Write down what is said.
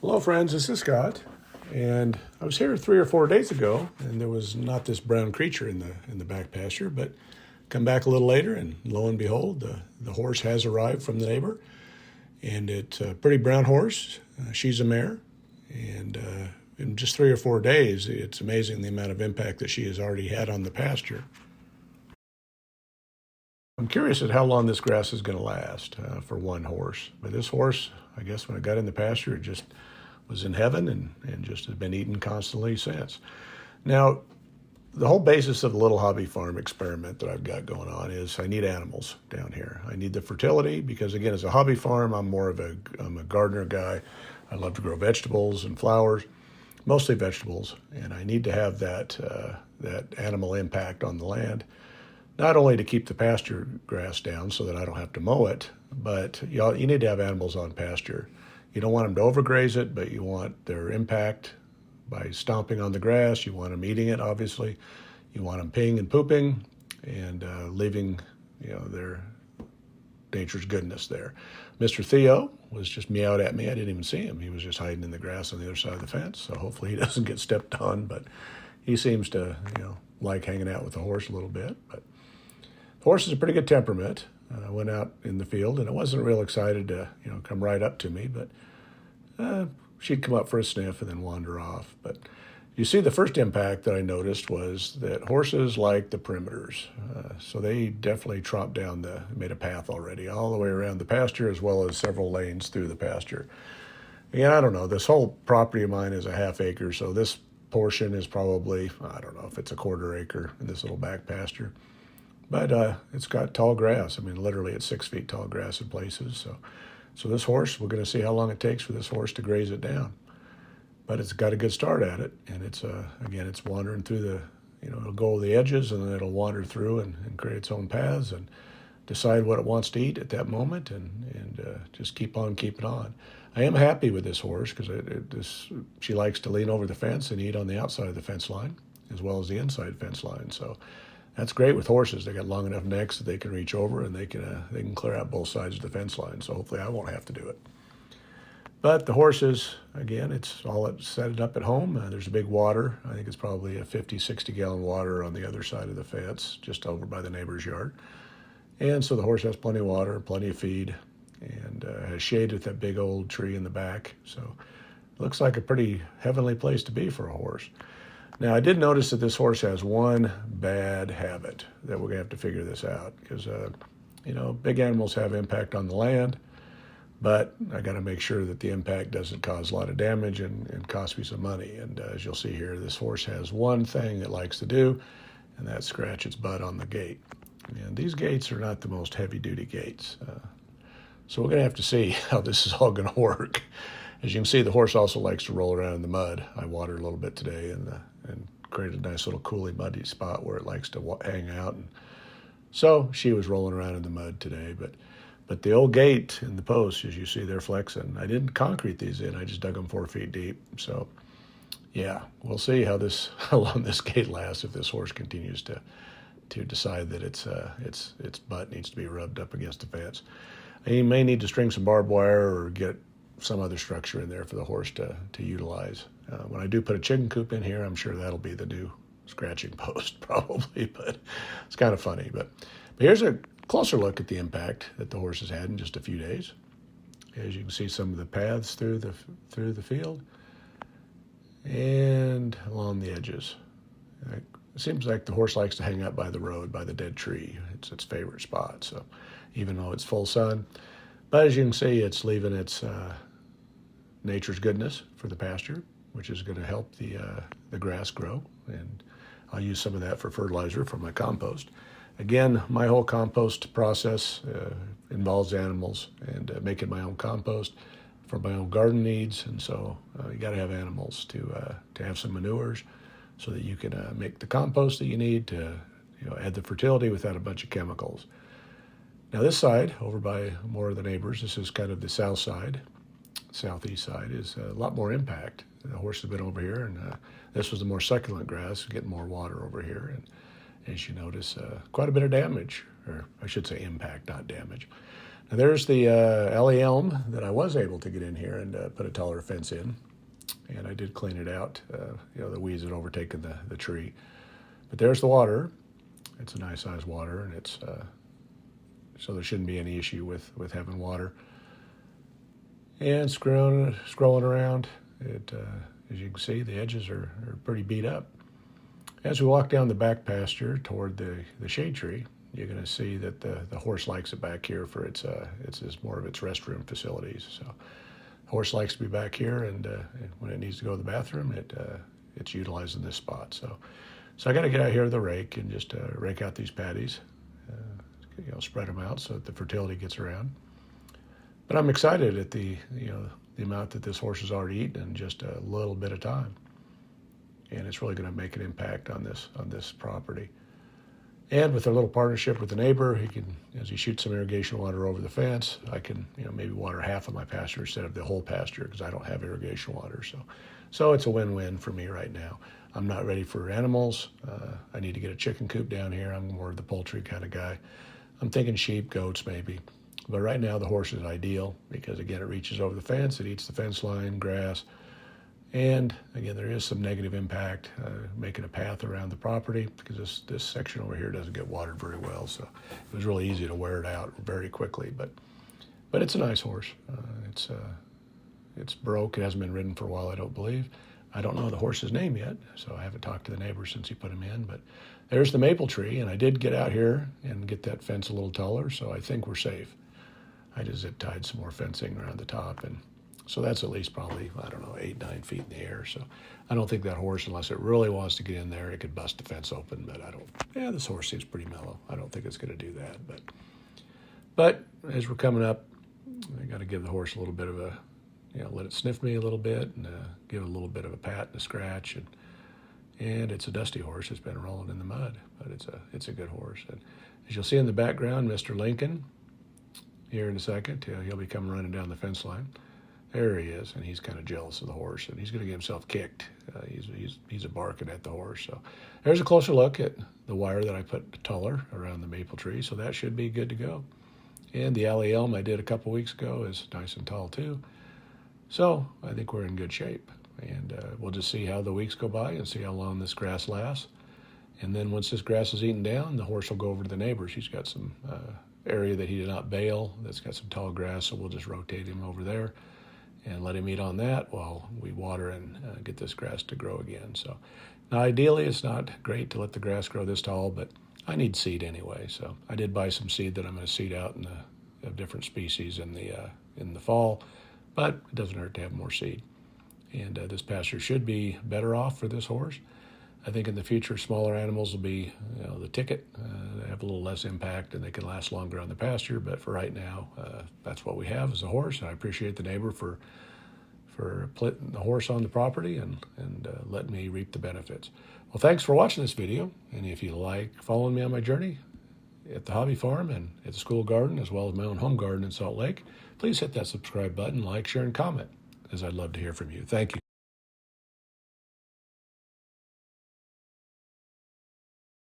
Hello, friends. This is Scott, and I was here 3 or 4 days ago, and there was not this brown creature in the back pasture. But come back a little later, and lo and behold, the horse has arrived from the neighbor, and it's a pretty brown horse. She's a mare, and in just 3 or 4 days, it's amazing the amount of impact that she has already had on the pasture. I'm curious at how long this grass is going to last for one horse. But this horse, I guess, when it got in the pasture, it just was in heaven and just has been eating constantly since. Now, the whole basis of the little hobby farm experiment that I've got going on is I need animals down here. I need the fertility because, again, as a hobby farm, I'm a gardener guy. I love to grow vegetables and flowers, mostly vegetables, and I need to have that animal impact on the land. Not only to keep the pasture grass down so that I don't have to mow it, but you need to have animals on pasture. You don't want them to overgraze it, but you want their impact by stomping on the grass. You want them eating it, obviously. You want them peeing and pooping and leaving, their nature's goodness there. Mr. Theo was just meowed at me. I didn't even see him. He was just hiding in the grass on the other side of the fence. So hopefully he doesn't get stepped on, but he seems to, like hanging out with the horse a little bit. But the horse is a pretty good temperament. I went out in the field, and I wasn't real excited to, come right up to me, but she'd come up for a sniff and then wander off. But you see, the first impact that I noticed was that horses like the perimeters. So they definitely tromped down made a path already all the way around the pasture as well as several lanes through the pasture. Again, I don't know. This whole property of mine is a half acre, so this portion is probably, I don't know if it's a quarter acre in this little back pasture. But it's got tall grass. I mean, literally it's 6 feet tall grass in places. So this horse, we're going to see how long it takes for this horse to graze it down. But it's got a good start at it. And it's, again, it's wandering through it'll go over the edges and then it'll wander through and create its own paths and decide what it wants to eat at that moment and just keep on keeping on. I am happy with this horse because she likes to lean over the fence and eat on the outside of the fence line as well as the inside fence line. So that's great with horses. They got long enough necks that they can reach over and they can clear out both sides of the fence line. So hopefully I won't have to do it. But the horses, again, it's all set it up at home. There's a big water. I think it's probably a 50, 60-gallon water on the other side of the fence, just over by the neighbor's yard. And so the horse has plenty of water, plenty of feed, and has shade with that big old tree in the back. So it looks like a pretty heavenly place to be for a horse. Now, I did notice that this horse has one bad habit that we're going to have to figure this out because, big animals have impact on the land, but I got to make sure that the impact doesn't cause a lot of damage and cost me some money. And as you'll see here, this horse has one thing it likes to do, and that's scratch its butt on the gate. And these gates are not the most heavy-duty gates. So we're going to have to see how this is all going to work. As you can see, the horse also likes to roll around in the mud. I watered a little bit today and created a nice little coolie, muddy spot where it likes to hang out. And so she was rolling around in the mud today. But the old gate and the posts, as you see, they're flexing. I didn't concrete these in. I just dug them 4 feet deep. So, yeah, we'll see how long this gate lasts if this horse continues to decide that its butt needs to be rubbed up against the fence. And you may need to string some barbed wire or get some other structure in there for the horse to utilize. When I do put a chicken coop in here, I'm sure that'll be the new scratching post probably, but it's kind of funny. But here's a closer look at the impact that the horse has had in just a few days. As you can see, some of the paths through the field and along the edges. It seems like the horse likes to hang out by the road, by the dead tree. It's its favorite spot. So even though it's full sun, but as you can see, it's leaving its nature's goodness for the pasture, which is going to help the grass grow. And I'll use some of that for fertilizer for my compost. Again, my whole compost process involves animals and making my own compost for my own garden needs. And so you got to have animals to have some manures so that you can make the compost that you need to add the fertility without a bunch of chemicals. Now this side, over by more of the neighbors, this is kind of the south side, southeast side, is a lot more impact. The horse has been over here, and this was the more succulent grass, getting more water over here. And as you notice, quite a bit of damage, or I should say impact, not damage. Now there's the alley elm that I was able to get in here and put a taller fence in. And I did clean it out. The weeds had overtaken the tree. But there's the water. It's a nice sized water, and it's so there shouldn't be any issue with having water. And scrolling around, as you can see, the edges are pretty beat up. As we walk down the back pasture toward the shade tree, you're going to see that the horse likes it back here for it's more of its restroom facilities. So the horse likes to be back here, and when it needs to go to the bathroom, it's utilizing this spot. So I got to get out here with the rake and just rake out these patties, spread them out so that the fertility gets around. But I'm excited at the amount that this horse has already eaten in just a little bit of time, and it's really going to make an impact on this property. And with a little partnership with the neighbor, as he shoots some irrigation water over the fence, I can maybe water half of my pasture instead of the whole pasture because I don't have irrigation water. So it's a win-win for me right now. I'm not ready for animals. I need to get a chicken coop down here. I'm more of the poultry kind of guy. I'm thinking sheep, goats maybe. But right now the horse is ideal because, again, it reaches over the fence, it eats the fence line, grass, and again, there is some negative impact making a path around the property because this section over here doesn't get watered very well. So it was really easy to wear it out very quickly. But it's a nice horse. It's broke. It hasn't been ridden for a while, I don't believe. I don't know the horse's name yet, so I haven't talked to the neighbor since he put him in. But there's the maple tree, and I did get out here and get that fence a little taller, so I think we're safe. I just zip tied some more fencing around the top, and so that's at least probably, 8-9 feet in the air. So I don't think that horse, unless it really wants to get in there, it could bust the fence open. But this horse seems pretty mellow. I don't think it's going to do that. But as we're coming up, I got to give the horse a little bit of a, let it sniff me a little bit and give it a little bit of a pat and a scratch. And it's a dusty horse. It's been rolling in the mud, but it's a good horse. And as you'll see in the background, Mr. Lincoln, here in a second, he'll be coming running down the fence line. There he is, and he's kind of jealous of the horse, and he's going to get himself kicked. He's a barking at the horse. So there's a closer look at the wire that I put taller around the maple tree, so that should be good to go. And the alley elm I did a couple weeks ago is nice and tall too. So I think we're in good shape, and we'll just see how the weeks go by and see how long this grass lasts. And then once this grass is eaten down, the horse will go over to the neighbors. He's got some area that he did not bale that's got some tall grass, so we'll just rotate him over there and let him eat on that while we water and get this grass to grow again. So now ideally it's not great to let the grass grow this tall, but I need seed anyway. So I did buy some seed that I'm going to seed out of different species in the fall, but it doesn't hurt to have more seed. And this pasture should be better off for this horse. I think in the future, smaller animals will be the ticket. They have a little less impact and they can last longer on the pasture. But for right now, that's what we have as a horse. And I appreciate the neighbor for putting the horse on the property and letting me reap the benefits. Well, thanks for watching this video. And if you like following me on my journey at the hobby farm and at the school garden, as well as my own home garden in Salt Lake, please hit that subscribe button, like, share, and comment, as I'd love to hear from you. Thank you.